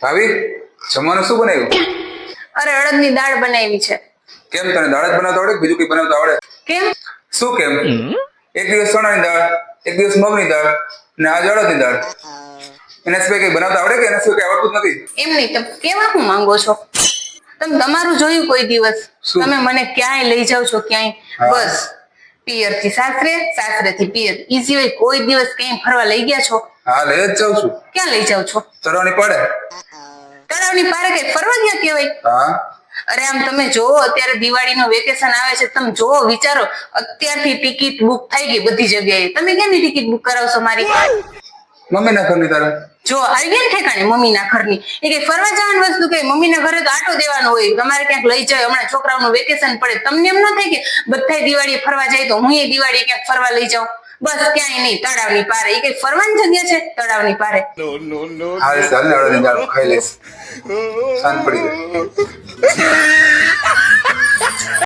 ભાભી જમવાનું શું બનાવ્યું? અરે અડદની દાળ બનાવી છે. કેમ તને દાળ જ બનાવતા આવડે કે બીજું કઈ બનાવતા આવડે? કેમ? શું કેમ? એક દિવસ ચણાની દાળ, એક દિવસ મગની દાળ ને આજે અડદની દાળ. એના સિવાય કઈ બનાવતા આવડે કે એના સિવાય કઈ આવડતું જ નથી? એમ નહીં, તમે કેવા હું માંગો છો? તમે તમારું જોયું કોઈ દિવસ? શું? તમે મને ક્યાંય લઈ જાવ છો ક્યાંય? હા. બસ પિયર થી સાસરે, સાસરે થી પિયર. ઈ સિવાય કોઈ દિવસ ક્યાંય ફરવા લઈ ગયા છો? હા, લઈ જ જાઉં છું. ક્યાં લઈ જાવ છો? તરવાની પડે. તળાવની પારે કઈ ફરવા ગયા કહેવાય? હા, અરે આમ તમે જોવો, અત્યારે દિવાળીનું વેકેશન આવે છે, તમે જોવો, વિચારો, અત્યારથી ટિકિટ બુક થઈ ગઈ બધી જગ્યાએ. તમે કેમની ટિકિટ બુક કરાવશો મારી? મમ્મીના ઘરની તારે. જો આવી ગયા ને ઠેકાણે મમ્મીના ઘરની. એ કઈ ફરવા જવાની વસ્તુ કઈ મમ્મીના ઘરે તો આટો દેવાનો હોય. તમારે ક્યાંક લઈ જાય, હમણાં છોકરાઓનું વેકેશન પડે, તમને એમ ન થાય કે બધાય દિવાળીએ ફરવા જાય તો હું એ દિવાળીએ ક્યાંક ફરવા લઈ જાઉં? બસ ક્યાંય નહીં, તળાવની પારે. એ કઈ ફરવાની જગ્યા છે તળાવની પારે? હા, ચાલ ને અડદની દાળ ખાઈ લઈશ. શાંત પડી જાય.